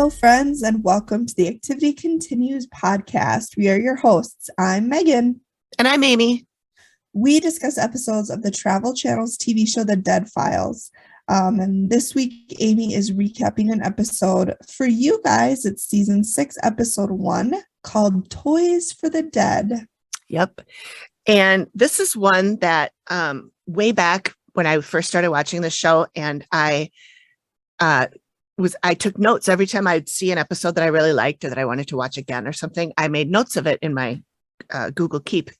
Hello, friends, and welcome to the Activity Continues podcast. We are your hosts. I'm Megan. And I'm Amy. We discuss episodes of the Travel Channel's TV show, The Dead Files. And this week, Amy is recapping an episode for you guys. It's season 6, episode 1, called Toys for the Dead. Yep. And this is one that way back when I first started watching the show, and I took notes every time I'd see an episode that I really liked or that I wanted to watch again or something. I made notes of it in my Google Keep.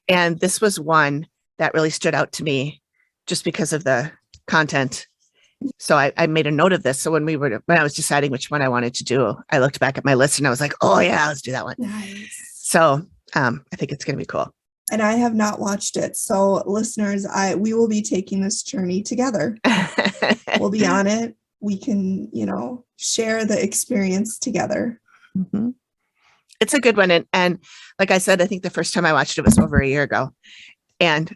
And this was one that really stood out to me just because of the content. So I made a note of this. So when I was deciding which one I wanted to do, I looked back at my list and I was like, oh yeah, let's do that one. Nice. So I think it's going to be cool. And I have not watched it. So listeners, we will be taking this journey together. We'll be on it. We can, share the experience together. Mm-hmm. It's a good one. And like I said, I think the first time I watched it was over a year ago. And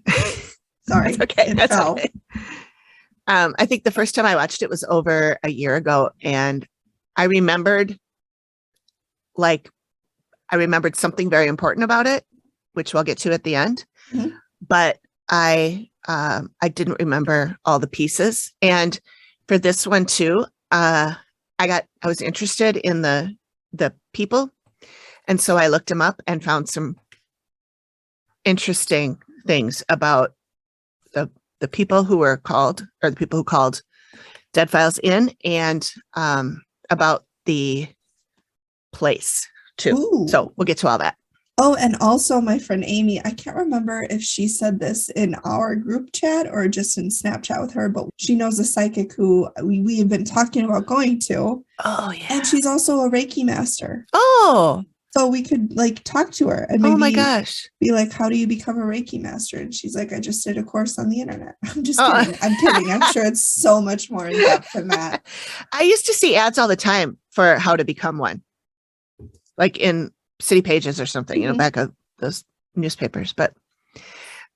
sorry. That's okay. That's okay. I think the first time I watched it was over a year ago. And I remembered something very important about it, which we'll get to at the end. Mm-hmm. But I didn't remember all the pieces. And for this one too, I was interested in the people. And so I looked them up and found some interesting things about the people who were called, or the people who called Dead Files in, and about the place too. Ooh. So we'll get to all that. Oh, and also my friend Amy, I can't remember if she said this in our group chat or just in Snapchat with her, but she knows a psychic who we have been talking about going to. Oh, yeah. And she's also a Reiki master. Oh. So we could talk to her and maybe oh my gosh, be like, how do you become a Reiki master? And she's like, I just did a course on the internet. I'm just kidding. I'm kidding. I'm sure it's so much more in depth than that. I used to see ads all the time for how to become one, like in City Pages or something, mm-hmm. Back of those newspapers. But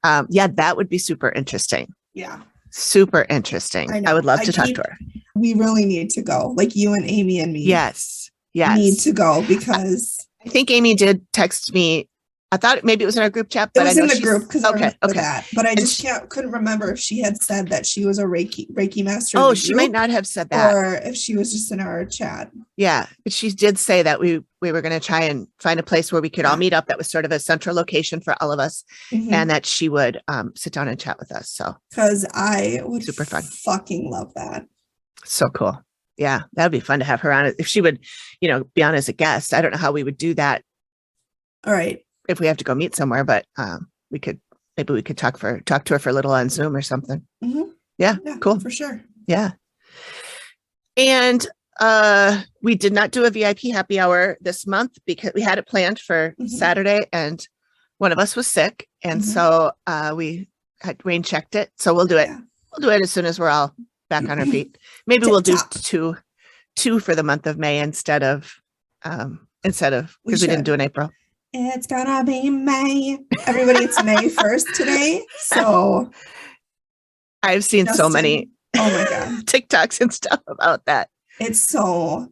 that would be super interesting. Yeah. Super interesting. I would love to talk to her. We really need to go. Like you and Amy and me. Yes. Need to go because I think Amy did text me. I thought maybe it was in our group chat, but it was in the group because I remember that. But I and just couldn't remember if she had said that she was a Reiki master. Oh, she might not have said that, or if she was just in our chat. Yeah, but she did say that we were going to try and find a place where we could all meet up. That was sort of a central location for all of us, mm-hmm. and that she would sit down and chat with us. So because I would super fun, fucking love that. So cool. Yeah, that'd be fun to have her on. If she would, be on as a guest. I don't know how we would do that. All right. If we have to go meet somewhere, but we could talk to her for a little on Zoom or something. Mm-hmm. Yeah, cool. For sure. Yeah. And we did not do a VIP happy hour this month because we had it planned for mm-hmm. Saturday and one of us was sick. And mm-hmm. so we had rain checked it. So we'll do it. Yeah. We'll do it as soon as we're all back on our feet. Maybe we'll do two for the month of May instead of because we didn't do in April. It's gonna be May. Everybody, it's May 1st today. So I've seen so many oh my God TikToks and stuff about that. It's so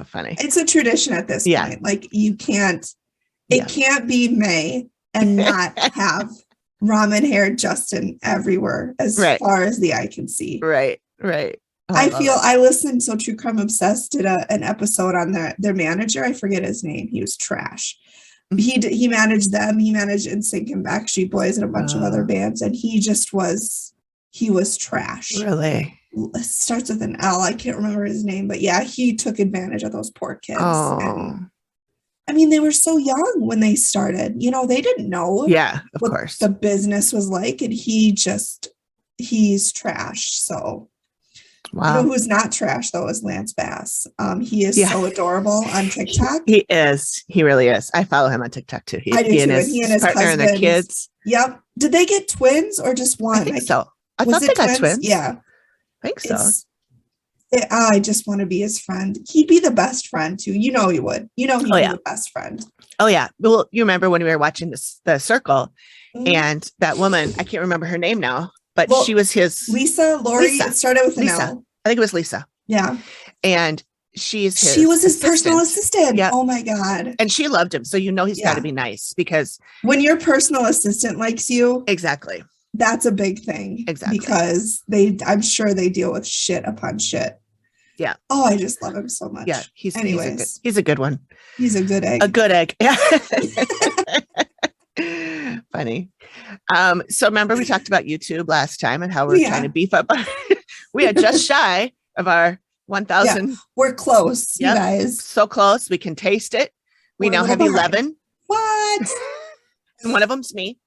funny. It's a tradition at this point. Like it can't be May and not have ramen hair Justin everywhere as far as the eye can see. Right. Oh, I listened. So True Crime Obsessed did an episode on their manager. I forget his name. He was trash. He managed them. He managed NSYNC and Backstreet Boys and a bunch of other bands. And he was trash. Really? It starts with an L. I can't remember his name, but yeah, he took advantage of those poor kids. Oh. And, I mean, they were so young when they started. They didn't know. Yeah, of course. The business was like, and he's trash. So, wow. Who's not trash though is Lance Bass. He is so adorable on TikTok. He is. He really is. I follow him on TikTok too. I do too. And he and his partner husband, and the kids. Yep. Did they get twins or just one? I think so. I thought they got twins. Yeah. I think so. I just want to be his friend. He'd be the best friend too. He would. He'd be the best friend. Oh yeah. Well, you remember when we were watching the Circle, mm-hmm. and that woman, I can't remember her name now, but she was his Lisa. It started with an Lisa. L. I think it was Lisa. Yeah. And she was his personal assistant. Yeah. Oh my God. And she loved him. So he's got to be nice, because when your personal assistant likes you, exactly, that's a big thing. Exactly. Because I'm sure they deal with shit upon shit. Yeah. Oh, I just love him so much. Yeah. He's a good one. He's a good egg. A good egg. Yeah. Funny. So remember we talked about YouTube last time and how we're trying to beef up. We are just shy of our 1,000. Yeah, we're close, you guys. So close. We can taste it. We now have 11. What? And one of them's me.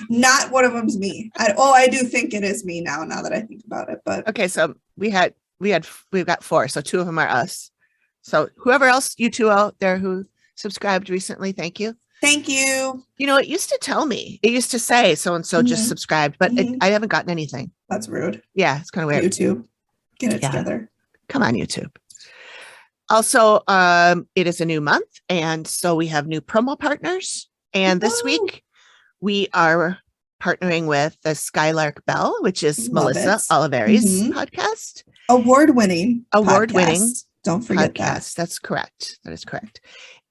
Not one of them's me. I do think it is me now that I think about it. But okay, so we've got 4. So 2 of them are us. So whoever else, you 2 out there who subscribed recently, thank you. Thank you. You know, it used to tell me, it used to say so-and-so just subscribed, but I haven't gotten anything. That's rude. Yeah, it's kind of weird. YouTube, get it together. Come on, YouTube. Also, it is a new month, and so we have new promo partners. And this week, we are partnering with the Skylark Bell, which is Melissa Oliveri's podcast. Award-winning. Don't forget that. That's correct. That is correct.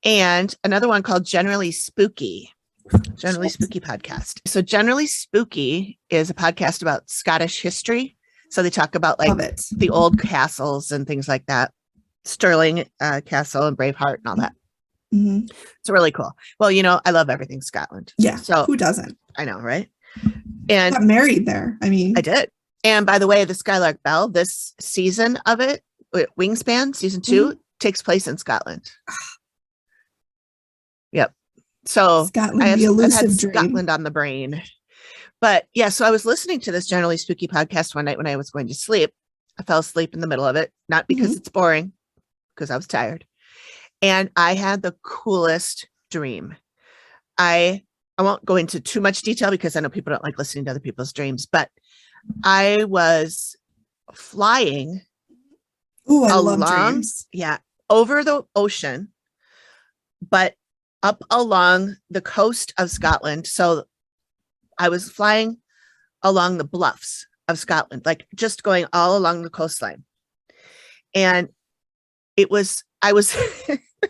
And another one called Generally Spooky podcast. So Generally Spooky is a podcast about Scottish history. So they talk about like the old castles and things like that. Stirling Castle and Braveheart and all that. Mm-hmm. It's really cool. Well, you know, I love everything Scotland. Yeah. So who doesn't? I know, right? And got married there. I mean, I did. And by the way, the Skylark Bell, this season of it, Wingspan season 2, takes place in Scotland. Yep. So Scotland, I've had dream. Scotland on the brain. But yeah, so I was listening to this Generally Spooky podcast one night when I was going to sleep. I fell asleep in the middle of it, not because it's boring, because I was tired. And I had the coolest dream. I won't go into too much detail because I know people don't like listening to other people's dreams, but I was flying love dreams. Yeah, over the ocean, but up along the coast of Scotland. So I was flying along the bluffs of Scotland, like just going all along the coastline. And this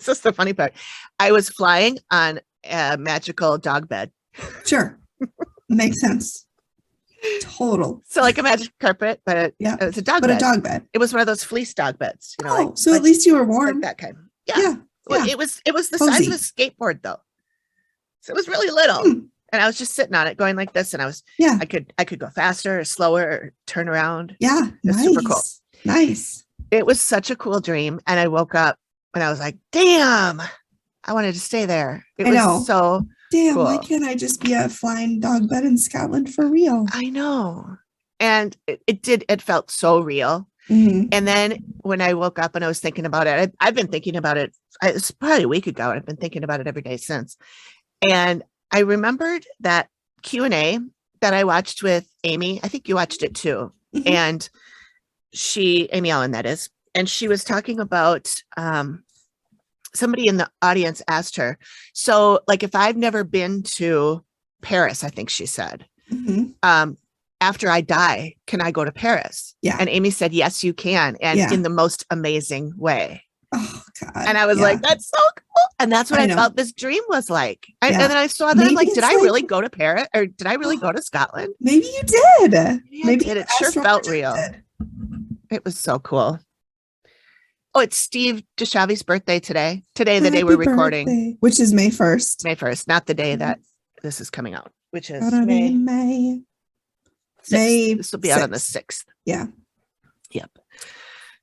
is the funny part. I was flying on a magical dog bed. Sure. Makes sense. Total. So like a magic carpet, but it was a dog bed. But a dog bed. It was one of those fleece dog beds. You know, so at least you were warm. Like that kind. Yeah. Well, it was the size of a skateboard though. So it was really little. And I was just sitting on it going like this. And I could go faster or slower or turn around. Yeah. It was super cool. Nice. It was such a cool dream. And I woke up and I was like, damn, I wanted to stay there. It was so damn, cool. Why can't I just be a flying dog bed in Scotland for real? I know. And it felt so real. Mm-hmm. And then when I woke up and I was thinking about it, I've been thinking about it. It's probably a week ago. And I've been thinking about it every day since. And I remembered that Q&A that I watched with Amy. I think you watched it too. Mm-hmm. And Amy Ellen, that is. And she was talking about somebody in the audience asked her, so like if I've never been to Paris, I think she said, after I die, can I go to Paris? Yeah. And Amy said, yes, you can. And in the most amazing way. Oh, God. And I was like, that's so cool. And that's what I felt this dream was like. And then I saw that, I'm like, did I really go to Paris or did I really go to Scotland? Maybe you did. Maybe it sure felt real. It was so cool. Oh, it's Steve Deshavi's birthday today. Today, the day we're recording. Which is May 1st. May 1st, not the day that this is coming out, which is May 6th. This will be out on the 6th. Yeah. Yep.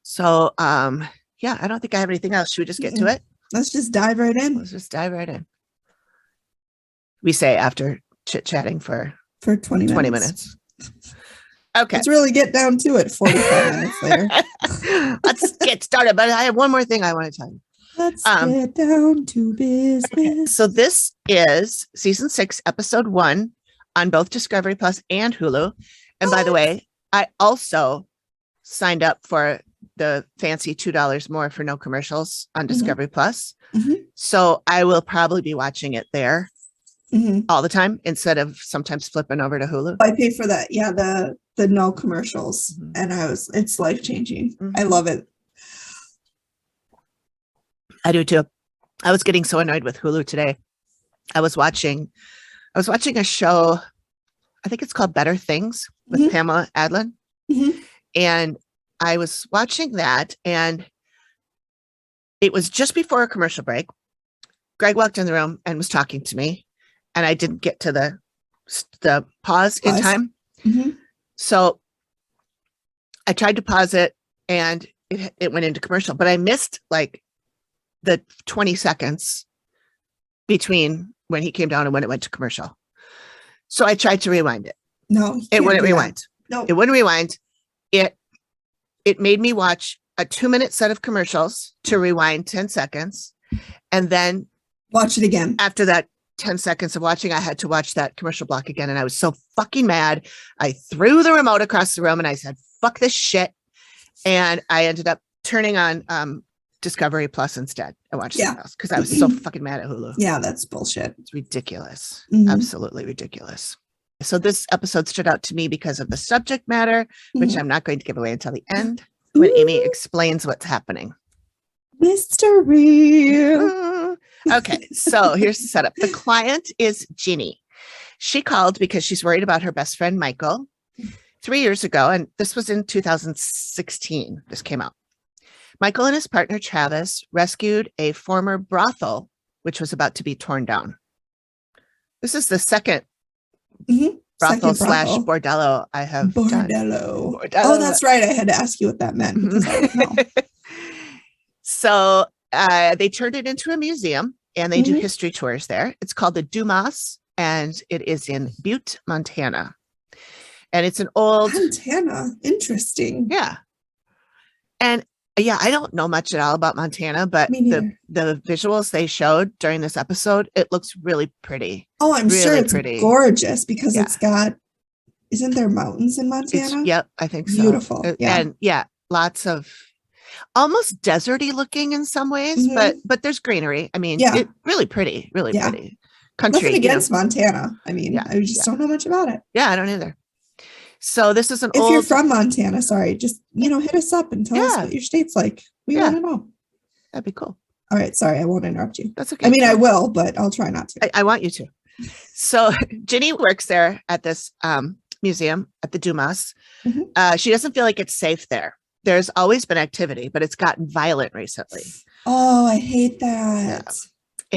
So, yeah, I don't think I have anything else. Should we just get to it? Let's just dive right in. Let's just dive right in. We say after chit-chatting for 20 minutes. Okay. Let's really get down to it 45 minutes later. Let's get started. But I have one more thing I want to tell you. Let's get down to business. Okay. So this is season 6, episode 1 on both Discovery Plus and Hulu. And by the way, I also signed up for the fancy $2 more for no commercials on Discovery Plus. So I will probably be watching it there all the time instead of sometimes flipping over to Hulu. I pay for that. Yeah, the no commercials. And it's life-changing. I love it. I do too. I was getting so annoyed with Hulu today. I was watching a show, I think it's called Better Things with Mhm. Pamela Adlon. Mhm. And I was watching that, and it was just before a commercial break. Greg walked in the room and was talking to me, and I didn't get to the pause in time. Mhm. So I tried to pause it, and it went into commercial, but I missed like the 20 seconds between when he came down and when it went to commercial. So I tried to rewind it. No, you It can't wouldn't do that. rewind. No. It wouldn't rewind. It made me watch a 2-minute set of commercials to rewind 10 seconds. And then Watch it again. after that 10 seconds of watching, I had to watch that commercial block again. And I was so fucking mad. I threw the remote across the room and I said, fuck this shit. And I ended up turning on Discovery Plus instead. I watched something else because I was so fucking mad at Hulu. Yeah, that's bullshit. It's ridiculous. Mhm. Absolutely ridiculous. So this episode stood out to me because of the subject matter, which Mhm. I'm not going to give away until the end when Amy Ooh, explains what's happening. mystery. Okay, so here's the setup. The client is Ginny. She called because she's worried about her best friend, Michael. 3 years ago, and this was in 2016, this came out. Michael and his partner, Travis, rescued a former brothel, which was about to be torn down. This is the second Mhm. brothel Second slash brothel. bordello I have done. Bordello. Bordello. Oh, that's right. I had to ask you what that meant because I don't know. So they turned it into a museum, and they do Mhm. history tours there. It's called the Dumas, and it is in Butte, Montana. And it's an old, Montana. Interesting. yeah. And yeah, I don't know much at all about Montana, but Me neither. the visuals they showed during this episode, it looks really pretty. Oh, I'm sure Really it's pretty. gorgeous because Yeah. it's got, isn't there mountains in It's, Montana? yep, I think so. Beautiful. Yeah. And yeah, lots of almost deserty looking in some ways, Mhm. but there's greenery. I mean, Yeah. it really pretty, really Yeah. pretty. Country, Nothing you know. against Montana. I mean, Yeah, I just yeah. don't know much about it. Yeah, I don't either. So this is an If old. you're from Montana, sorry, just, hit us up and tell us Yeah. what your state's like. We Yeah. want to know. That'd be cool. All right. Sorry, I won't interrupt you. That's okay. I mean, I No, will, but I'll try not to. I want you to. So Ginny works there at this museum at the Dumas. Mhm. She doesn't feel like it's safe there. There's always been activity, but it's gotten violent recently. Oh, I hate that.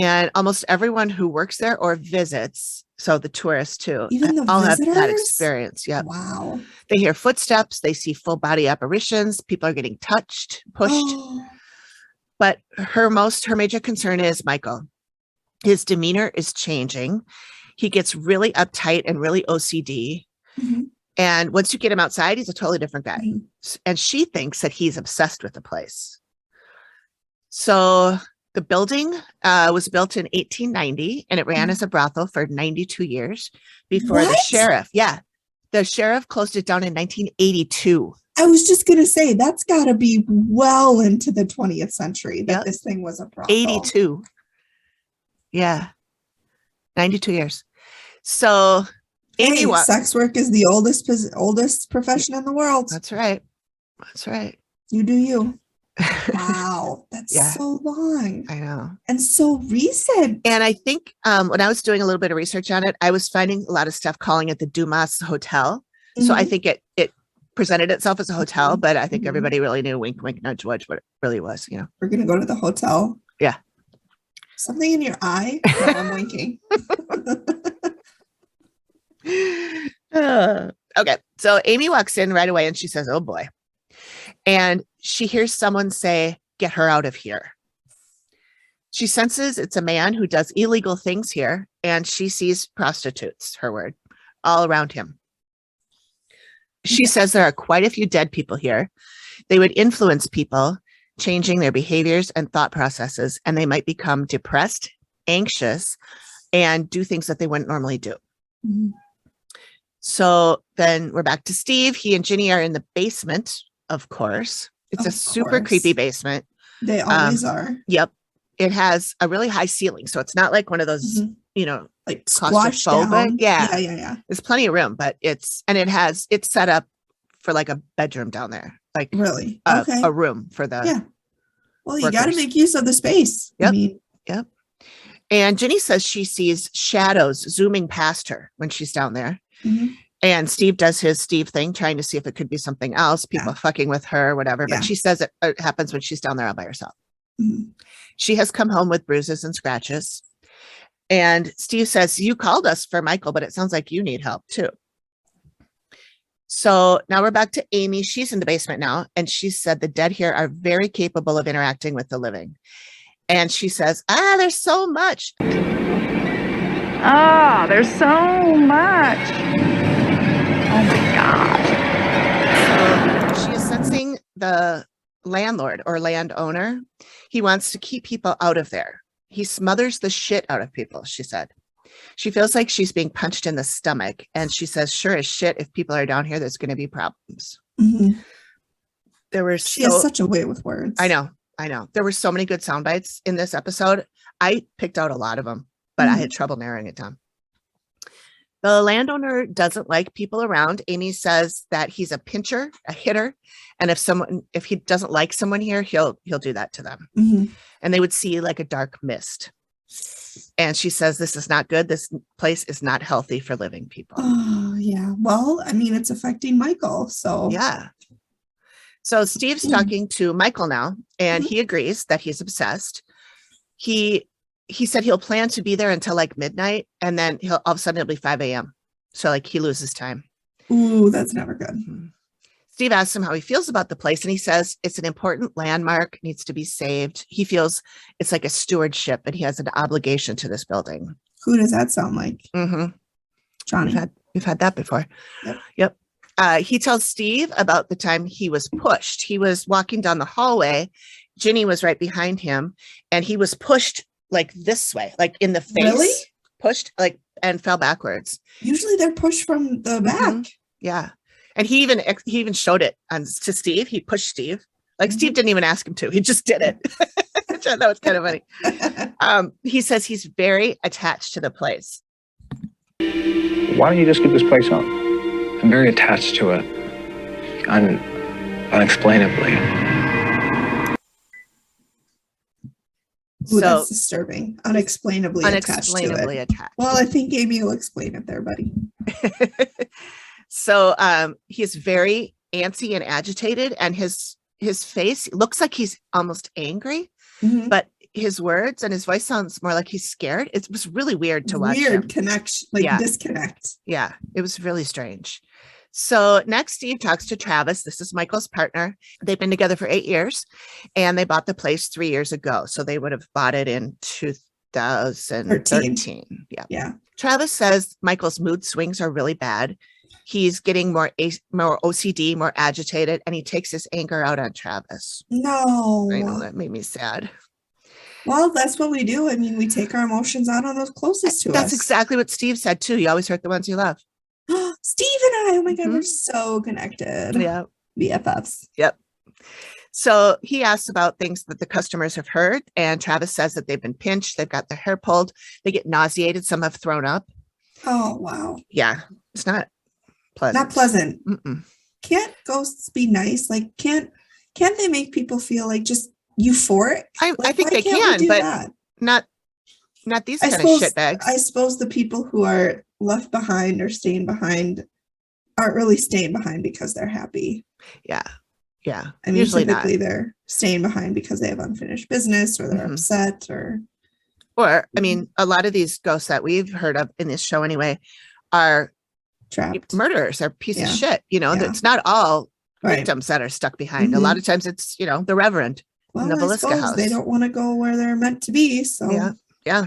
And almost everyone who works there or visits, so the tourists too, Even the all have that visitors? experience. Yeah. Wow. They hear footsteps, they see full body apparitions, people are getting touched, pushed. Oh, But her major concern is Michael. His demeanor is changing. He gets really uptight and really OCD. mhm. And once you get him outside, he's a totally different guy. Mhm. And she thinks that he's obsessed with the place. So the building was built in 1890, and it ran as a brothel for 92 years before the What? sheriff. Yeah. The sheriff closed it down in 1982. I was just going to say, that's got to be well into the 20th century that Yep. this thing was a brothel. 82. Yeah. 92 years. So Amy, Hey, sex work is the oldest profession in the world. that's right. That's right. You do you. Wow, that's Yeah. so long I know. and so recent. And I think when I was doing a little bit of research on it, I was finding a lot of stuff calling it the Dumas Hotel. So I Mhm. think it presented itself as a hotel, but I think Mhm. everybody really knew, wink, wink, nudge, nudge, what it really was, We're gonna go to the hotel. Yeah. Something in your eye? No, I'm winking. Okay. So Amy walks in right away and she says, oh boy. And she hears someone say, get her out of here. She senses it's a man who does illegal things here, and she sees prostitutes, her word, all around him. She says there are quite a few dead people here. They would influence people, changing their behaviors and thought processes, and they might become depressed, anxious, and do things that they wouldn't normally do. Mhm. So then we're back to Steve. He and Ginny are in the basement, of course. It's a Of super course. creepy basement. They always are. Yep. It has a really high ceiling. So it's not like one of those, Mhm. Like squashed claustrophobic. down. Yeah. Yeah. There's plenty of room, but it's set up for like a bedroom down there, like Really? Okay. a room for the Yeah. Well, you got to workers. make use of the space. Yep. I mean, Yep. And Ginny says she sees shadows zooming past her when she's down there. mhm. And Steve does his Steve thing, trying to see if it could be something else, people fucking with her, whatever. Yeah. But she says it happens when she's down there all by herself. Mhm. She has come home with bruises and scratches. And Steve says, you called us for Michael, but it sounds like you need help too. So now we're back to Amy. She's in the basement now. And she said the dead here are very capable of interacting with the living. And she says, there's so much. There's so much. Oh my God. So she is sensing the landlord or landowner. He wants to keep people out of there. He smothers the shit out of people, she said. She feels like she's being punched in the stomach. And she says, sure as shit, if people are down here, there's going to be problems. Mhm. She has such a way with words. I know. There were so many good sound bites in this episode. I picked out a lot of them, but I had trouble narrowing it down. The landowner doesn't like people around. Amy says that he's a pincher, a hitter. And if he doesn't like someone here, he'll do that to them. Mhm. And they would see like a dark mist. And she says, this is not good. This place is not healthy for living people. Oh, yeah. Well, I mean, it's affecting Michael. So yeah. So Steve's talking to Michael now, and he agrees that he's obsessed. He said he'll plan to be there until like midnight, and then all of a sudden it'll be 5 a.m. So like he loses time. Ooh, that's never good. Steve asks him how he feels about the place, and he says it's an important landmark, needs to be saved. He feels it's like a stewardship, and he has an obligation to this building. Who does that sound like? Mm-hmm. Johnny. We've had that before. Yep. He tells Steve about the time he was pushed. He was walking down the hallway. Ginny was right behind him, and he was pushed like this way, like in the face. Really? Pushed like and fell backwards. Usually they're pushed from the back. Mm-hmm. Yeah. And he even showed it to Steve. He pushed Steve. Like Steve didn't even ask him to. He just did it. That was kind of funny. He says he's very attached to the place. Why don't you just give this place up? I'm very attached to it. Unexplainably. Ooh, that's disturbing. Unexplainably attached to it. Well, I think Amy will explain it there, buddy. So he's very antsy and agitated, and his face looks like he's almost angry, but his words and his voice sounds more like he's scared. It was really weird to watch. Weird connection, disconnect. Yeah, it was really strange. So next, Steve talks to Travis. This is Michael's partner. They've been together for 8 years, and they bought the place 3 years ago. So they would have bought it in 2013. Yeah. Travis says Michael's mood swings are really bad. He's getting more OCD, more agitated, and he takes his anger out on Travis. No. I know, that made me sad. Well, that's what we do. I mean, we take our emotions out on those closest to us. That's exactly what Steve said too. You always hurt the ones you love. Steve and I, oh my God, we're so connected. Yeah. BFFs. Yep. So he asks about things that the customers have heard, and Travis says that they've been pinched, they've got their hair pulled, they get nauseated, some have thrown up. Oh, wow. Yeah, it's not pleasant. Not pleasant. Mm-mm. Can't ghosts be nice? Like, can't they make people feel like just euphoric? I think they can, but not these kind of shitbags. I suppose the people who are left behind or staying behind aren't really staying behind because they're happy. Yeah. I mean, usually typically not. They're staying behind because they have unfinished business or they're upset or I mean, a lot of these ghosts that we've heard of in this show anyway are trapped murderers, are pieces of shit. It's not all victims that are stuck behind. A lot of times it's, the Reverend in the Velisca house. They don't want to go where they're meant to be. So yeah.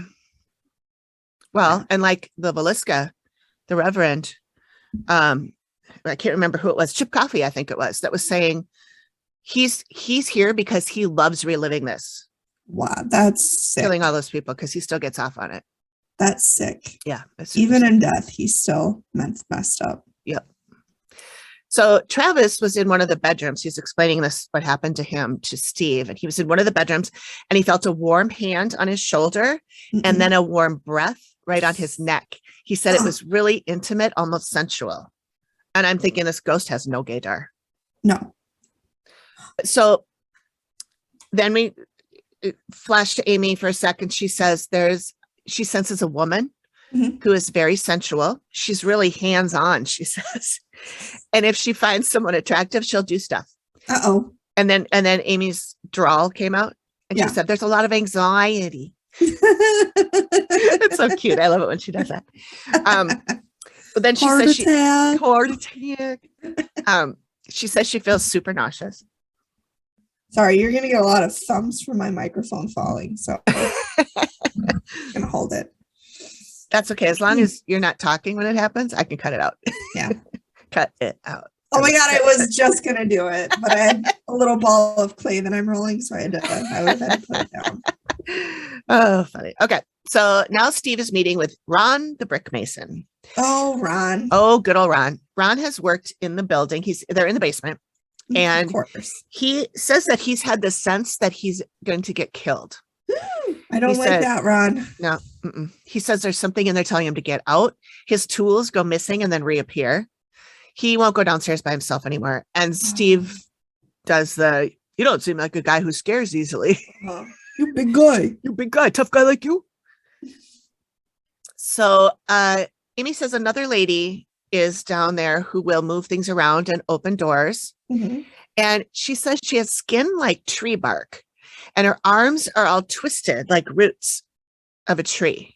Well, and like the Velisca, the Reverend, I can't remember who it was, Chip Coffey, I think it was, that was saying he's here because he loves reliving this. Wow, that's sick. Killing all those people because he still gets off on it. That's sick. Yeah. Even in death, he's still messed up. Yep. So Travis was in one of the bedrooms. He's explaining what happened to him to Steve. And he was in one of the bedrooms and he felt a warm hand on his shoulder and then a warm breath right on his neck. He said it was really intimate, almost sensual. And I'm thinking this ghost has no gaydar. No. So then we flash to Amy for a second. She says she senses a woman Mhm. who is very sensual. She's really hands-on, she says. And if she finds someone attractive, she'll do stuff. Uh-oh. And then Amy's drawl came out and Yeah. she said, there's a lot of anxiety. It's so cute. I love it when she does that. But then she says heart attack. She says she feels super nauseous. Sorry, you're gonna get a lot of thumbs from my microphone falling, so I'm gonna hold it. That's okay. As long as you're not talking when it happens, I can cut it out. Yeah. Cut it out. Oh my God, I was just gonna do it, but I had a little ball of clay that I'm rolling, so I would have had to put it down. Oh, funny. Okay. So now Steve is meeting with Ron, the brick mason. Oh, Ron. Oh, good old Ron. Ron has worked in the building. They're in the basement. And of course. He says that he's had the sense that he's going to get killed. I don't like that, Ron. No. He says there's something in there telling him to get out. His tools go missing and then reappear. He won't go downstairs by himself anymore. And Steve does you don't seem like a guy who scares easily. You big guy. You big guy, tough guy like you. So Amy says another lady is down there who will move things around and open doors. Mm-hmm. And she says she has skin like tree bark and her arms are all twisted like roots of a tree.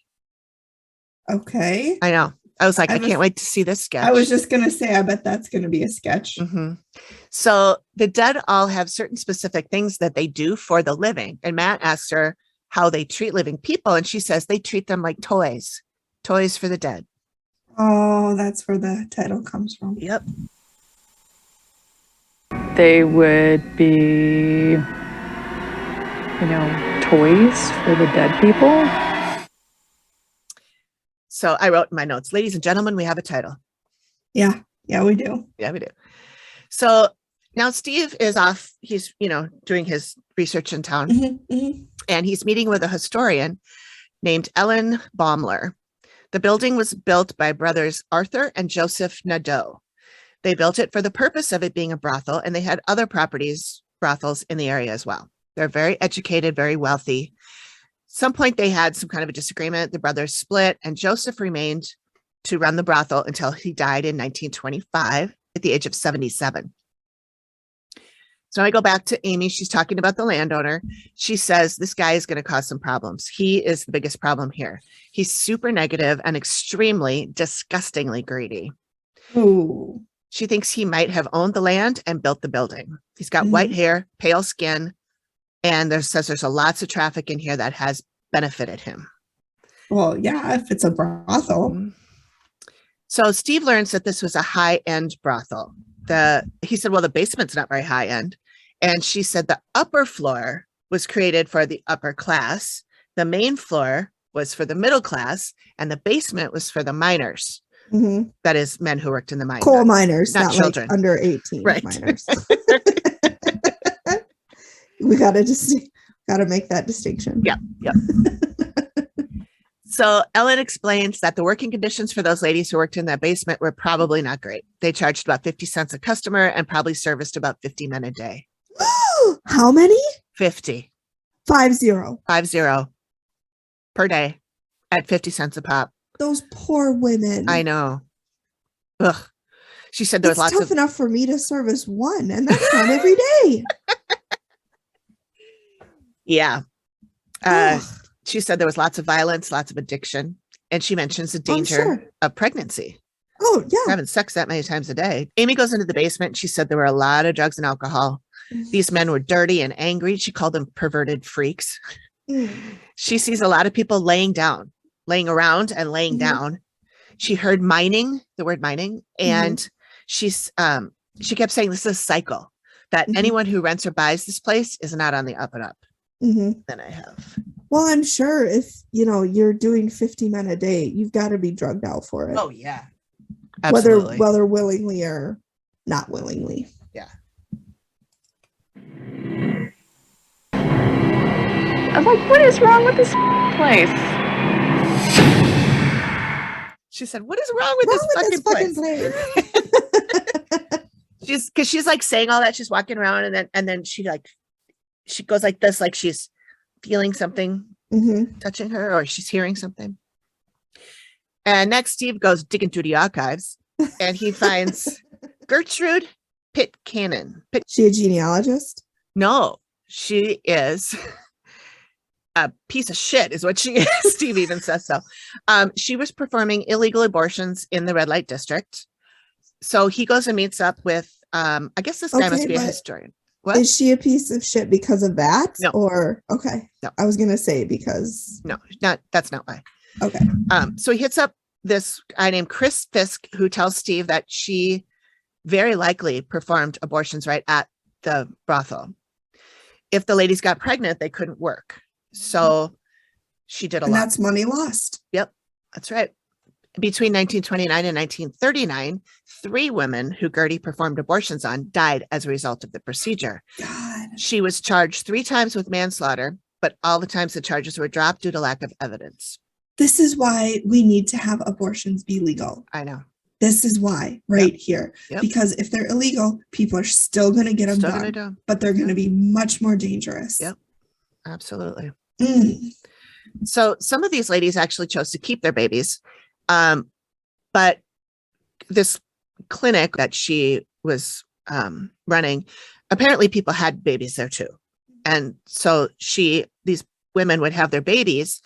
Okay. I know. I was like, I can't wait to see this sketch. I was just going to say, I bet that's going to be a sketch. Mm-hmm. So the dead all have certain specific things that they do for the living. And Matt asks her how they treat living people. And she says they treat them like toys for the dead. Oh, that's where the title comes from. Yep. They would be, toys for the dead people. So I wrote in my notes, ladies and gentlemen, we have a title. Yeah. Yeah, we do. Yeah, we do. So now Steve is off. He's, doing his research in town and he's meeting with a historian named Ellen Baumler. The building was built by brothers Arthur and Joseph Nadeau. They built it for the purpose of it being a brothel, and they had other brothels in the area as well. They're very educated, very wealthy. Some point they had some kind of a disagreement. The brothers split, and Joseph remained to run the brothel until he died in 1925 at the age of 77. So I go back to Amy. She's talking about the landowner. She says, this guy is going to cause some problems. He is the biggest problem here. He's super negative and extremely disgustingly greedy. Ooh. She thinks he might have owned the land and built the building. He's got white hair, pale skin, and says there's lots of traffic in here that has benefited him. Well, yeah, if it's a brothel. So Steve learns that this was a high-end brothel. He said, well, the basement's not very high-end. And she said the upper floor was created for the upper class. The main floor was for the middle class, and the basement was for the miners. Mm-hmm. That is men who worked in the mine. Coal miners, not children. Like under 18 right. miners. We got to make that distinction. Yeah. Yep. So Ellen explains that the working conditions for those ladies who worked in that basement were probably not great. They charged about 50 cents a customer and probably serviced about 50 men a day. How many? 50. 50. 50 per day at 50 cents a pop. Those poor women. I know. Ugh. She said there was lots tough enough for me to service one, and that's not every day. Yeah. She said there was lots of violence, lots of addiction, and she mentions the danger of pregnancy. Oh, yeah. Having sex that many times a day. Amy goes into the basement. And she said there were a lot of drugs and alcohol. These men were dirty and angry. She called them perverted freaks. She sees a lot of people laying around and laying down. She heard the word mining, and she kept saying this is a cycle, that anyone who rents or buys this place is not on the up and up. Than I have. Well, I'm sure if you're doing 50 men a day, you've got to be drugged out for it. Oh yeah, absolutely. Whether willingly or not willingly. Yeah. I was like, what is wrong with this place? She said, what is wrong with this fucking place? She's like saying all that. She's walking around and then she like she goes like this, like she's feeling something Mhm. touching her, or she's hearing something. And next, Steve goes digging through the archives, and he finds Gertrude Pitcairn. She a genealogist? No, she is a piece of shit, is what she is. Steve even says so. She was performing illegal abortions in the red light district. So he goes and meets up with, I guess this guy Okay, must be a but historian. What? Is she a piece of shit because of that? No. Or okay. No. I was gonna say because No, that's not why. okay. So he hits up this guy named Chris Fisk, who tells Steve that she very likely performed abortions right at the brothel. If the ladies got pregnant, they couldn't work. So she did a And lot. that's money lost. Yep, that's right. Between 1929 and 1939, 3 women who Gertie performed abortions on died as a result of the procedure. God. She was charged 3 times with manslaughter, but all the times the charges were dropped due to lack of evidence. This is why we need to have abortions be legal. I know. This is why right here. Yep. Because if they're illegal, people are still going to get them Still done, gonna do. but they're going to be much more dangerous. Yep. Absolutely. Mm. So some of these ladies actually chose to keep their babies. But this clinic that she was running, apparently people had babies there too. And so these women would have their babies,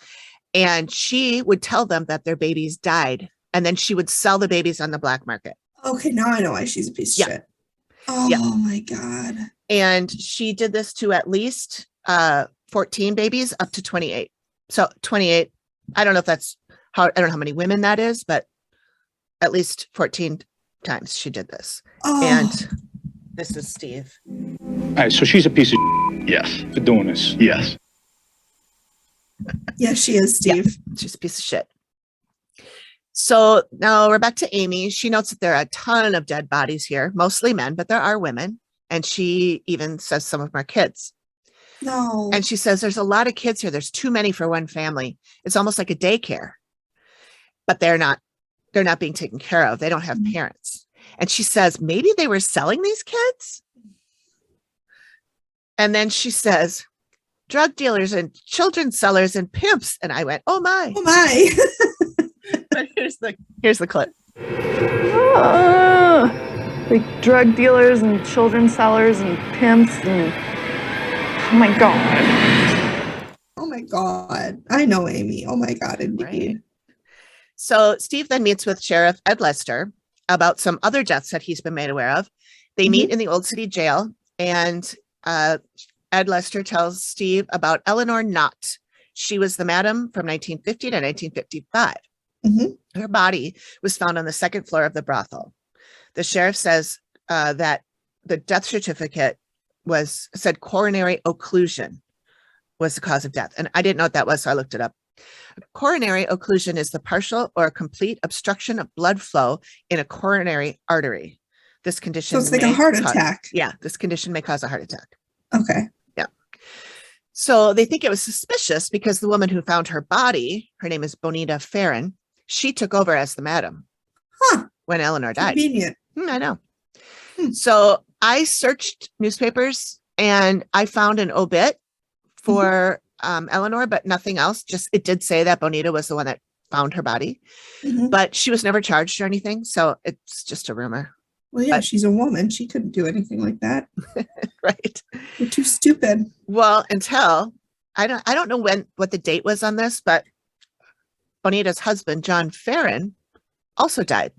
and she would tell them that their babies died. And then she would sell the babies on the black market. Okay, now I know why she's a piece of Yeah. shit. Oh my God. And she did this to at least 14 babies up to 28. So 28, I don't know how many women that is, but at least 14 times she did this. Oh. And this is Steve. All right, so she's a piece of Yes. for doing this. Yes. Yeah, she is, Steve. She's a piece of shit. So now we're back to Amy. She notes that there are a ton of dead bodies here, mostly men, but there are women. And she even says some of them are kids. No. And she says there's a lot of kids here. There's too many for one family. It's almost like a daycare, but they're not being taken care of. They don't have parents. And she says, maybe they were selling these kids. And then she says, drug dealers and children sellers and pimps. And I went, oh my. Oh my. But here's the clip. Like drug dealers and children sellers and pimps and oh my God. Oh my God. I know Amy. Oh my God, indeed. Right. So Steve then meets with Sheriff Ed Lester about some other deaths that he's been made aware of. They meet in the Old City Jail, and Ed Lester tells Steve about Eleanor Knott. She was the madam from 1950 to 1955. Mm-hmm. Her body was found on the 2nd floor of the brothel. The sheriff says that the death certificate said coronary occlusion was the cause of death. And I didn't know what that was, so I looked it up. Coronary occlusion is the partial or complete obstruction of blood flow in a coronary artery. This condition. So it's like a heart attack. Yeah, this condition may cause a heart attack. Okay. Yeah. So they think it was suspicious because the woman who found her body, her name is Bonita Farron, she took over as the madam when Eleanor died. Convenient. I know. So I searched newspapers and I found an obit for Eleanor, but nothing else. Just it did say that Bonita was the one that found her body, but she was never charged or anything. So it's just a rumor. Well, yeah, But- she's a woman. She couldn't do anything like that. Right. You're too stupid. Well, until I don't know what the date was on this, but Bonita's husband, John Farron, also died.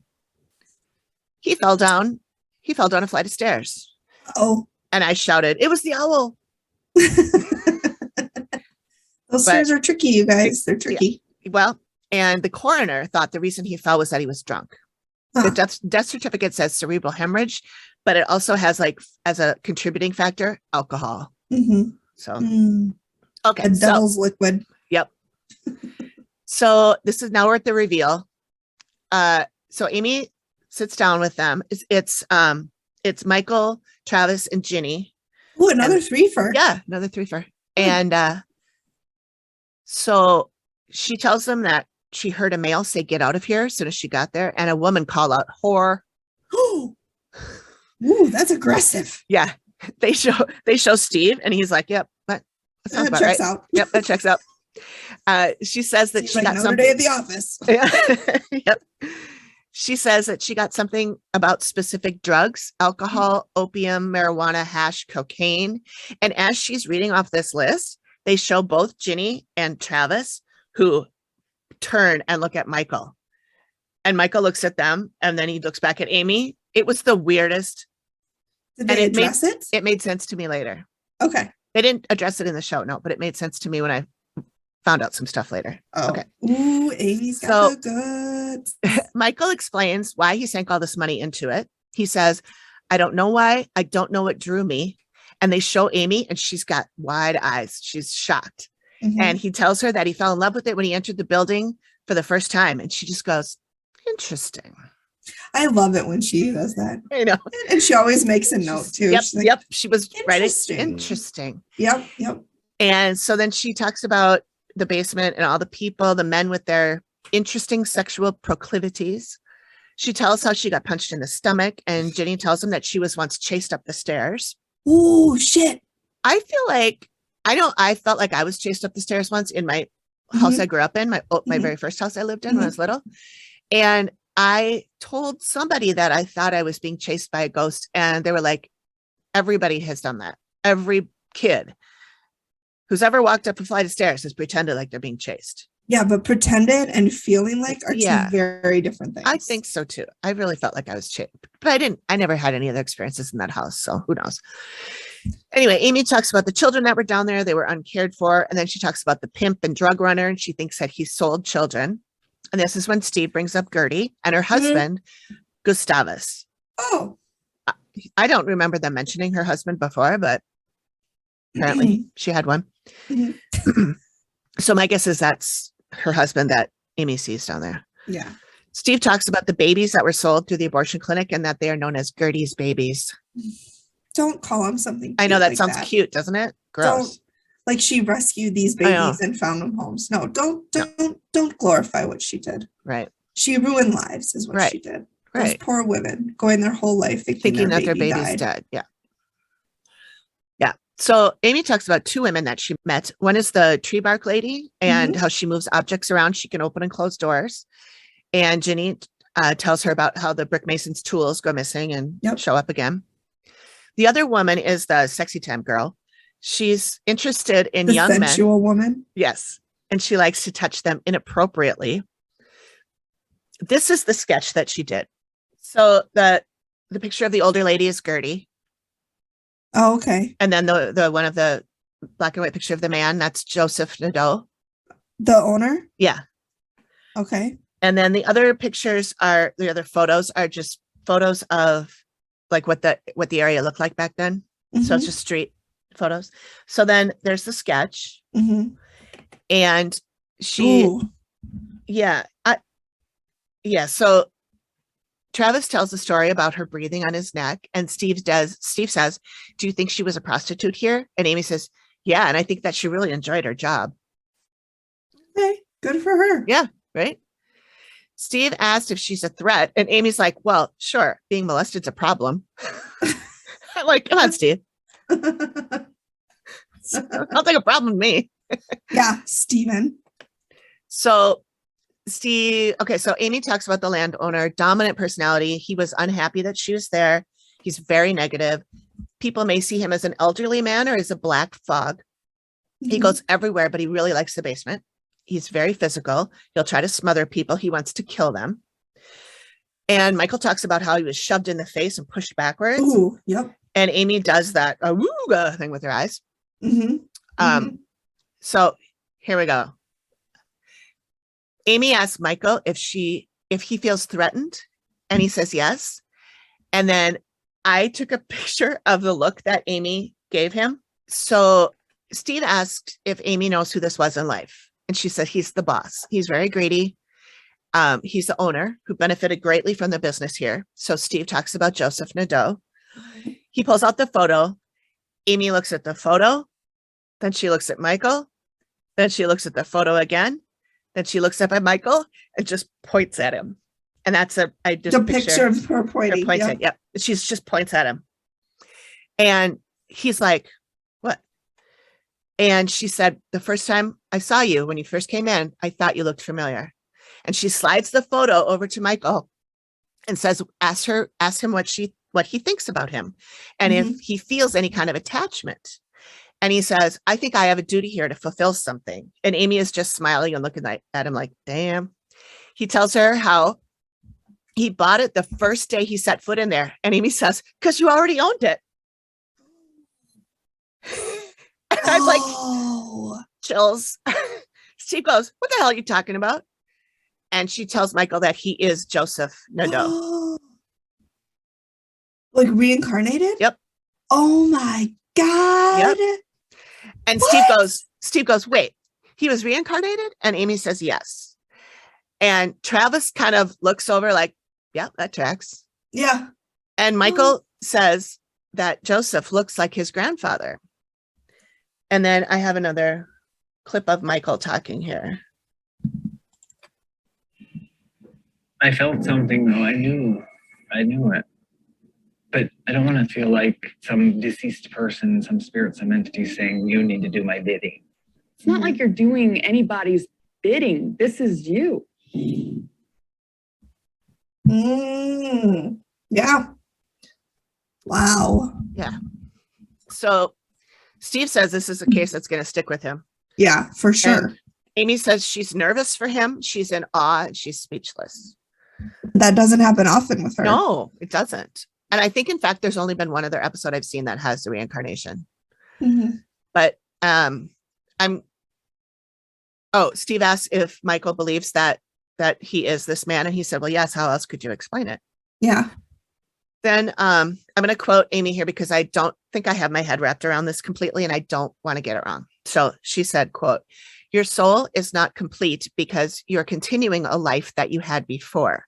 He fell down a flight of stairs. Oh, And I shouted, it was the owl. those stairs are tricky, you guys. They're tricky. Well, and the coroner thought the reason he fell was that he was drunk. Huh. The death certificate says cerebral hemorrhage, but it also has as a contributing factor, alcohol. Mm-hmm. So, Mm. okay. The devil's liquid. So this is now we're at the reveal. So Amy sits down with them. It's Michael, Travis, and Ginny. Oh, another threefer. Yeah, another threefer. And so she tells them that she heard a male say, "Get out of here," as soon as she got there, and a woman call out, "Whore." Ooh, that's aggressive. Yeah. they show Steve, and he's like, "Yep, that sounds about checks right. out. Yep, that checks out." She says that Seems she like got another something. day at the office. Yep. She says that she got something about specific drugs: alcohol, opium, marijuana, hash, cocaine. And as she's reading off this list, they show both Ginny and Travis, who turn and look at Michael. And Michael looks at them, and then he looks back at Amy. It was the weirdest. Did they address it? It made sense to me later. Okay. They didn't address it in the show, no, but it made sense to me when I found out some stuff later. Oh. Okay. Ooh, Amy's got the goods. Michael explains why he sank all this money into it. He says, "I don't know why. I don't know what drew me." And they show Amy, and she's got wide eyes. She's shocked. Mhm. And he tells her that he fell in love with it when he entered the building for the first time. And she just goes, "Interesting." I love it when she does that. I know. And she always makes a note too. Yep. She's like, Yep. She was right. Interesting. Interesting. Yep. Yep. And so then she talks about the basement and all the people, the men with their interesting sexual proclivities. She tells how she got punched in the stomach, and Ginny tells him that she was once chased up the stairs. Ooh, shit. I feel like I felt like I was chased up the stairs once in my house I grew up in, my Mhm. very first house I lived in when I was little. And I told somebody that I thought I was being chased by a ghost, and they were like, "Everybody has done that. Every kid who's ever walked up a flight of stairs has pretended like they're being chased." Yeah, but pretended and feeling like are Yeah. two very different things. I think so too. I really felt like I was chased, but I never had any other experiences in that house. So who knows? Anyway, Amy talks about the children that were down there. They were uncared for. And then she talks about the pimp and drug runner, and she thinks that he sold children. And this is when Steve brings up Gertie and her husband, Gustavus. Oh, I don't remember them mentioning her husband before, but apparently she had one. Mhm. So my guess is that's her husband that Amy sees down there. yeah. Steve talks about the babies that were sold through the abortion clinic and that they are known as Gertie's babies. Don't call him something. I know cute that like sounds cute, doesn't it? Gross. Don't, like she rescued these I know. babies and found them homes. No, don't glorify what she did. Right. She ruined lives, is what Right. she did. Those Right. poor women going their whole life thinking That their baby baby's died. dead. Yeah. Yeah. So Amy talks about two women that she met. One is the tree bark lady and how she moves objects around. She can open and close doors. And Ginny tells her about how the brick mason's tools go missing and show up again. The other woman is the sexy time girl. She's interested in The young men. sensual woman. Yes. And she likes to touch them inappropriately. This is the sketch that she did. So the picture of the older lady is Gertie. Oh, okay. And then the one of the black and white picture of the man, that's Joseph Nadeau. The owner? Yeah. Okay. And then the other photos are just photos of like what the area looked like back then. So it's just street photos. So then there's the sketch. And she, Ooh. yeah. So Travis tells a story about her breathing on his neck, and Steve says, "Do you think she was a prostitute here?" And Amy says, "Yeah, and I think that she really enjoyed her job." Okay, good for her. Yeah, right. Steve asked if she's a threat, and Amy's like, "Well, sure, being molested's a problem." I'm like, "Come on, Steve. Sounds like a problem to me." Yeah, Steven. So Amy talks about the landowner, dominant personality. He was unhappy that she was there. He's very negative. People may see him as an elderly man or as a black fog. He goes everywhere, but he really likes the basement. He's very physical. He'll try to smother people. He wants to kill them. And Michael talks about how he was shoved in the face and pushed backwards. Ooh, yep. And Amy does that awooga thing with her eyes. So here we go. Amy asks Michael if he feels threatened, and he says yes. And then I took a picture of the look that Amy gave him. So Steve asked if Amy knows who this was in life, and she said he's the boss. He's very greedy. He's the owner who benefited greatly from the business here. So Steve talks about Joseph Nadeau. He pulls out the photo. Amy looks at the photo. Then she looks at Michael. Then she looks at the photo again. Then she looks up at Michael and just points at him. And that's the picture of her pointing. Yep. She just points at him. And he's like, what? And she said, the first time I saw you when you first came in, I thought you looked familiar. And she slides the photo over to Michael and says, ask him what he thinks about him. And if he feels any kind of attachment. And he says, I think I have a duty here to fulfill something. And Amy is just smiling and looking at him like, damn. He tells her how he bought it the first day he set foot in there. And Amy says, because you already owned it. And I'm like, chills. Steve goes, what the hell are you talking about? And she tells Michael that he is Joseph Nadeau. Like reincarnated? Yep. Oh my God. Yep. And What? Steve goes, wait, he was reincarnated? And Amy says, yes. And Travis kind of looks over like, yeah, that tracks. Yeah. And Michael says that Joseph looks like his grandfather. And then I have another clip of Michael talking here. I felt something though. I knew it. But I don't want to feel like some deceased person, some spirit, some entity saying, you need to do my bidding. It's not like you're doing anybody's bidding. This is you. Yeah. Wow. Yeah. So Steve says this is a case that's going to stick with him. Yeah, for sure. And Amy says she's nervous for him. She's in awe. And she's speechless. That doesn't happen often with her. No, it doesn't. And I think, in fact, there's only been one other episode I've seen that has the reincarnation. But Steve asked if Michael believes that he is this man. And he said, well, yes, how else could you explain it? Yeah. Then I'm going to quote Amy here because I don't think I have my head wrapped around this completely and I don't want to get it wrong. So she said, quote, your soul is not complete because you're continuing a life that you had before.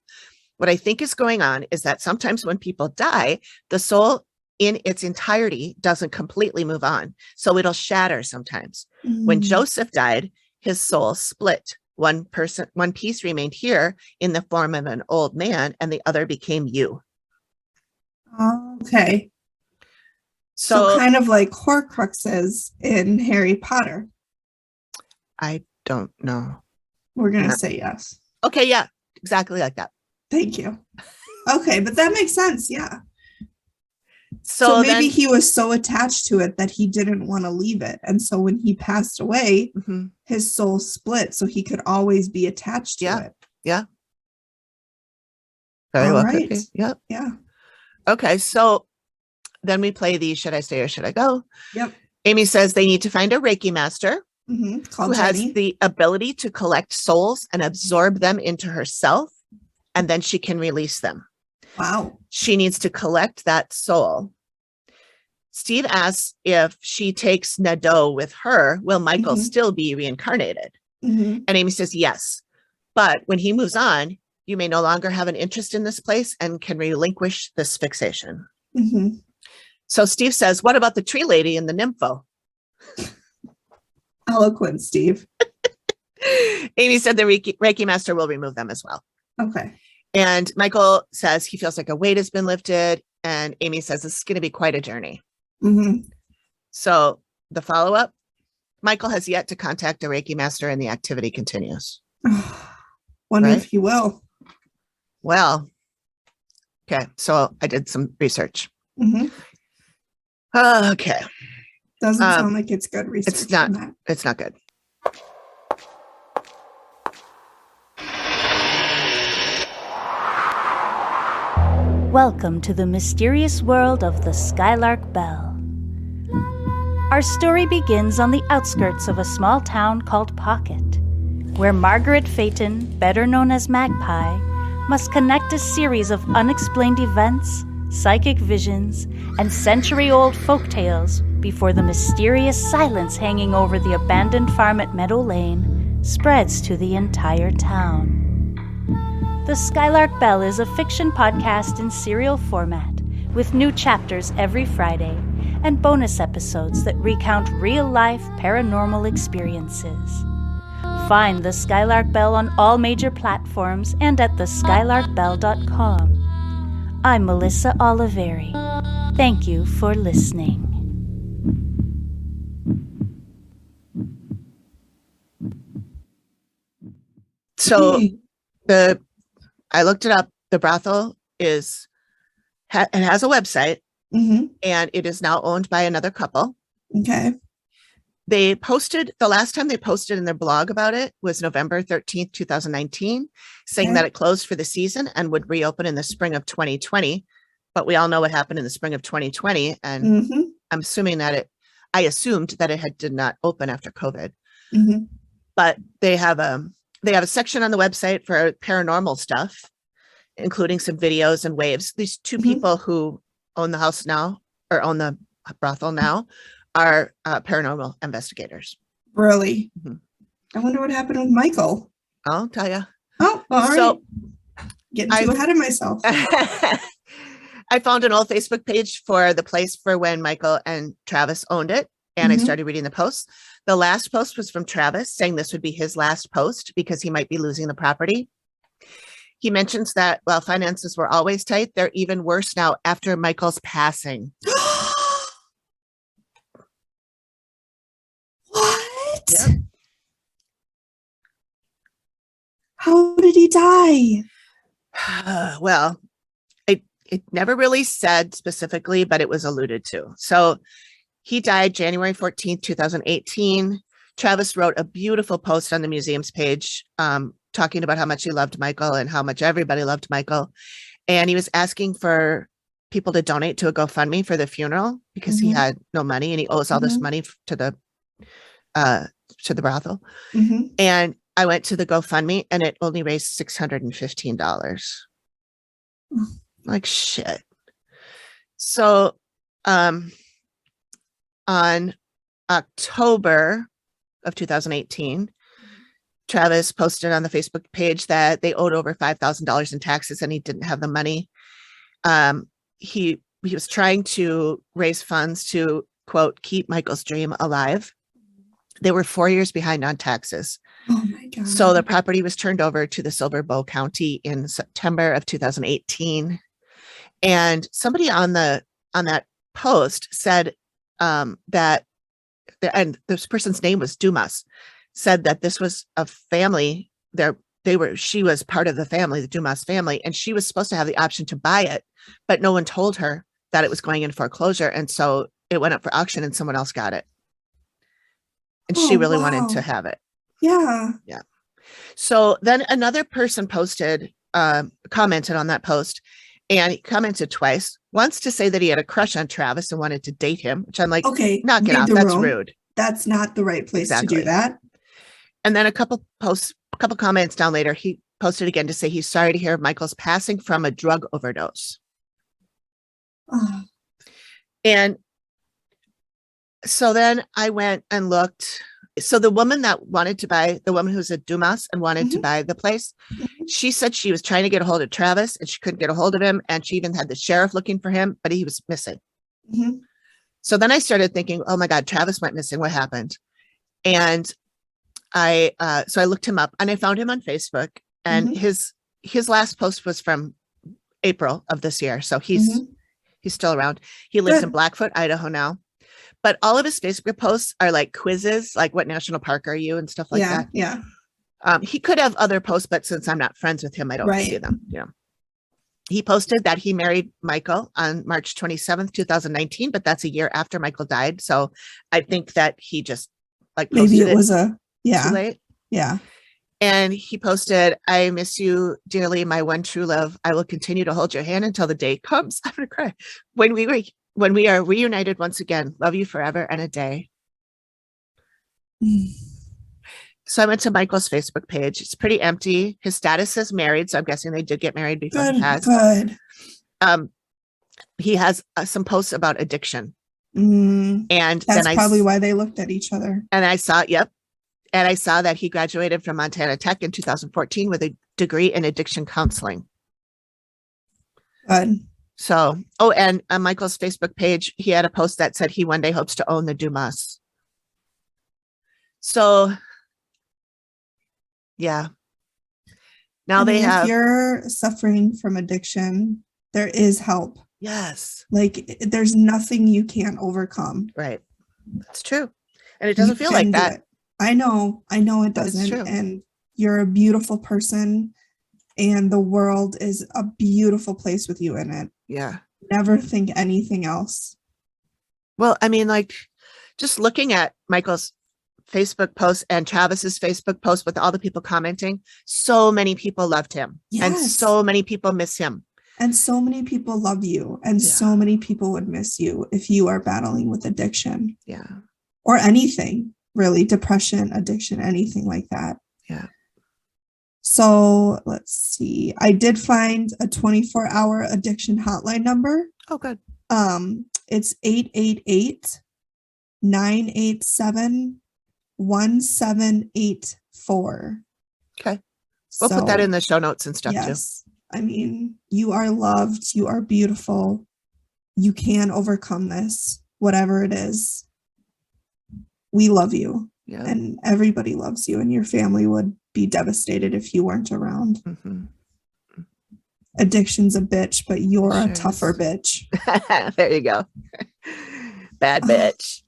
What I think is going on is that sometimes when people die, the soul in its entirety doesn't completely move on. So it'll shatter sometimes. When Joseph died, his soul split. One piece remained here in the form of an old man and the other became you. Okay. So kind of like Horcruxes in Harry Potter. I don't know. We're going to say yes. Okay. Yeah, exactly like that. Thank you. Okay. But that makes sense. Yeah. So maybe he was so attached to it that he didn't want to leave it. And so when he passed away, his soul split so he could always be attached to it. Yeah. Very well. Right. Yep. Yeah. Okay. So then we play the should I stay or should I go? Yep. Amy says they need to find a Reiki master Called who has Jenny. the ability to collect souls and absorb them into herself. And then she can release them. Wow. She needs to collect that soul. Steve asks if she takes Nadeau with her, will Michael still be reincarnated? And Amy says, yes. But when he moves on, you may no longer have an interest in this place and can relinquish this fixation. So Steve says, what about the tree lady and the nympho? Eloquent, Steve. Amy said the Reiki master will remove them as well. Okay. And Michael says he feels like a weight has been lifted. And Amy says this is going to be quite a journey. So the follow-up, Michael has yet to contact a Reiki master and the activity continues. Wonder if he will. Well, okay. So I did some research. Okay. Doesn't sound like it's good research. It's not. It's not good. Welcome to the mysterious world of the Skylark Bell. Our story begins on the outskirts of a small town called Pocket, where Margaret Phaeton, better known as Magpie, must connect a series of unexplained events, psychic visions, and century-old folktales before the mysterious silence hanging over the abandoned farm at Meadow Lane spreads to the entire town. The Skylark Bell is a fiction podcast in serial format, with new chapters every Friday and bonus episodes that recount real-life paranormal experiences. Find the Skylark Bell on all major platforms and at theskylarkbell.com. I'm Melissa Oliveri. Thank you for listening. So I looked it up. The brothel it has a website, and it is now owned by another couple. Okay. They posted, the last time they posted in their blog about it was November 13th, 2019, saying Okay. that it closed for the season and would reopen in the spring of 2020. But we all know what happened in the spring of 2020. And I assumed that it did not open after COVID. But they have a section on the website for paranormal stuff, including some videos and waves. These two people who own the house now, or own the brothel now, are paranormal investigators. Really? I wonder what happened with Michael. I'll tell you. Oh, all right. So Getting too ahead of myself. I found an old Facebook page for the place for when Michael and Travis owned it, and I started reading the posts. The last post was from Travis saying this would be his last post because he might be losing the property. He mentions that while finances were always tight, they're even worse now after Michael's passing. What? Yep. How did he die? Well, it never really said specifically, but it was alluded to. So he died January 14th, 2018. Travis wrote a beautiful post on the museum's page talking about how much he loved Michael and how much everybody loved Michael. And he was asking for people to donate to a GoFundMe for the funeral because he had no money and he owes all this money to the brothel. And I went to the GoFundMe and it only raised $615. Like shit. So on October of 2018, Travis posted on the Facebook page that they owed over $5,000 in taxes and he didn't have the money. He was trying to raise funds to, quote, keep Michael's dream alive. They were 4 years behind on taxes. Oh my God. So the property was turned over to the Silver Bow County in September of 2018. And somebody on that post said that, and this person's name was Dumas, said that this was a family. She was part of the family, the Dumas family, and she was supposed to have the option to buy it, but no one told her that it was going in foreclosure. And so it went up for auction and someone else got it. And she really wanted to have it. Yeah. Yeah. So then another person commented on that post, and he commented twice, once to say that he had a crush on Travis and wanted to date him, which I'm like, okay, knock it off. That's rude. That's not the right place to do that. And then a couple comments down later, he posted again to say he's sorry to hear of Michael's passing from a drug overdose. Oh. And so then I went and looked. So the woman who's a Dumas and wanted to buy the place, she said she was trying to get a hold of Travis and she couldn't get a hold of him. And she even had the sheriff looking for him, but he was missing. So then I started thinking, oh my God, Travis went missing. What happened? And I looked him up and I found him on Facebook, and his last post was from April of this year. So he's still around. He lives in Blackfoot, Idaho now. But all of his Facebook posts are like quizzes, like what national park are you and stuff like that. Yeah. He could have other posts, but since I'm not friends with him, I don't see them. Yeah. He posted that he married Michael on March 27th, 2019, but that's a year after Michael died. So I think that he just maybe it was too late. Yeah. And he posted, I miss you dearly, my one true love. I will continue to hold your hand until the day comes. I'm going to cry. When we are reunited once again, love you forever and a day. So I went to Michael's Facebook page. It's pretty empty. His status says married, so I'm guessing they did get married before he passed. Good. He has some posts about addiction. And that's then probably why they looked at each other. And I saw, and I saw that he graduated from Montana Tech in 2014 with a degree in addiction counseling. Good. So, and on Michael's Facebook page, he had a post that said he one day hopes to own the Dumas. So, yeah. Now if you're suffering from addiction, there is help. Yes. Like there's nothing you can't overcome. Right. That's true. And it doesn't feel like that. I know it doesn't. True. And You're a beautiful person, and the world is a beautiful place with you in it. Yeah. Never think anything else. Well, I mean, like, just looking at Michael's Facebook post and Travis's Facebook post with all the people commenting, so many people loved him. And Yes. so many people miss him. And so many people love you, and so many people would miss you if you are battling with addiction. Yeah. Or anything, really, depression, addiction, anything like that. Yeah. So let's see. I did find a 24-hour addiction hotline number. Oh, good. It's 888-987-1784. Okay. We'll put that in the show notes and stuff too. I mean, you are loved. You are beautiful. You can overcome this, whatever it is. We love you. Yeah. And everybody loves you, and your family would be devastated if you weren't around. Mm-hmm. Addiction's a bitch, but you're Sure a tougher bitch. There you go. Bad bitch.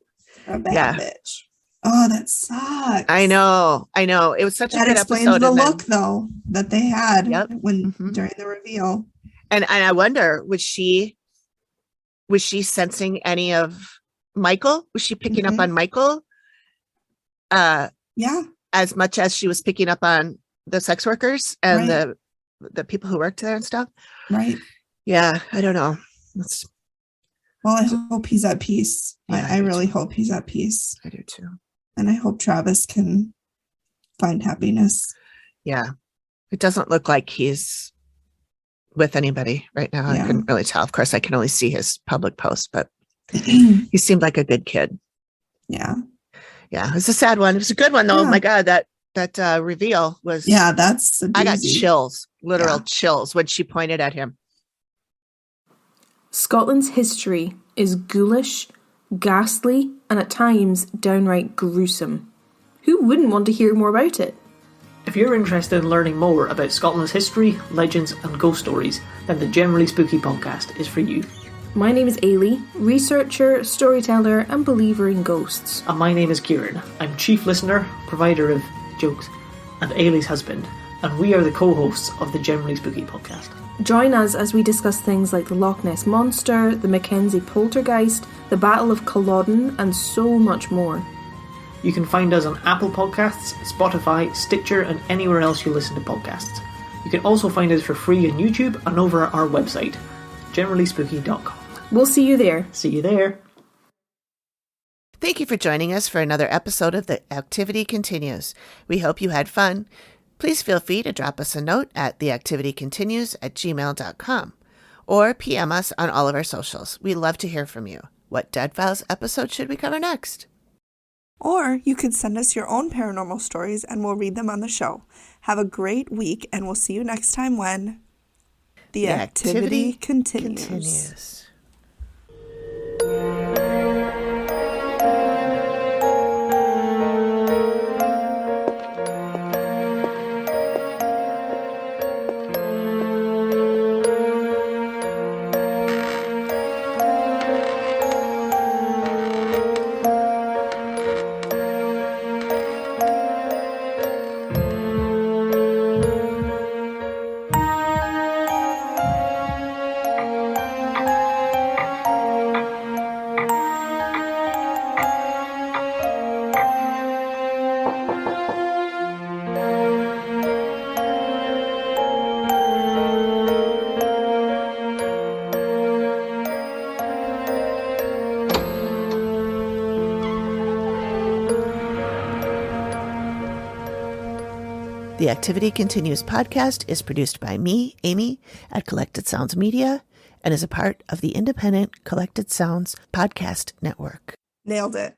A bad bitch. Oh, that sucks. I know. It was such a That good explains episode. the and then- look, though, that they had when Mhm. during the reveal. And I wonder, was she sensing any of Michael? Was she picking up on Michael? Yeah. As much as she was picking up on the sex workers and the people who worked there and stuff. Right. Yeah. I don't know. Well, I hope he's at peace. Yeah, I really hope he's at peace. I do too. And I hope Travis can find happiness. Yeah. It doesn't look like he's with anybody right now. Yeah. I couldn't really tell. Of course, I can only see his public post, but he seemed like a good kid. Yeah. Yeah. It was a sad one. It was a good one though. Oh Yeah. my God. That reveal was, Yeah, that's a I got doozy. chills, literal chills when she pointed at him. Scotland's history is ghoulish, ghastly, and at times downright gruesome. Who wouldn't want to hear more about it? If you're interested in learning more about Scotland's history, legends, and ghost stories, then the Generally Spooky podcast is for you. My name is Ailey, researcher, storyteller, and believer in ghosts. And my name is Kieran. I'm chief listener, provider of jokes, and Ailey's husband, and we are the co-hosts of the Generally Spooky podcast. Join us as we discuss things like the Loch Ness Monster, the Mackenzie Poltergeist, the Battle of Culloden, and so much more. You can find us on Apple Podcasts, Spotify, Stitcher, and anywhere else you listen to podcasts. You can also find us for free on YouTube and over at our website, generallyspooky.com. We'll see you there. See you there. Thank you for joining us for another episode of The Activity Continues. We hope you had fun. Please feel free to drop us a note at theactivitycontinues@gmail.com or PM us on all of our socials. We love to hear from you. What Dead Files episode should we cover next? Or you could send us your own paranormal stories and we'll read them on the show. Have a great week, and we'll see you next time when The Activity continues. The Activity Continues podcast is produced by me, Amy, at Collected Sounds Media, and is a part of the independent Collected Sounds podcast network. Nailed it.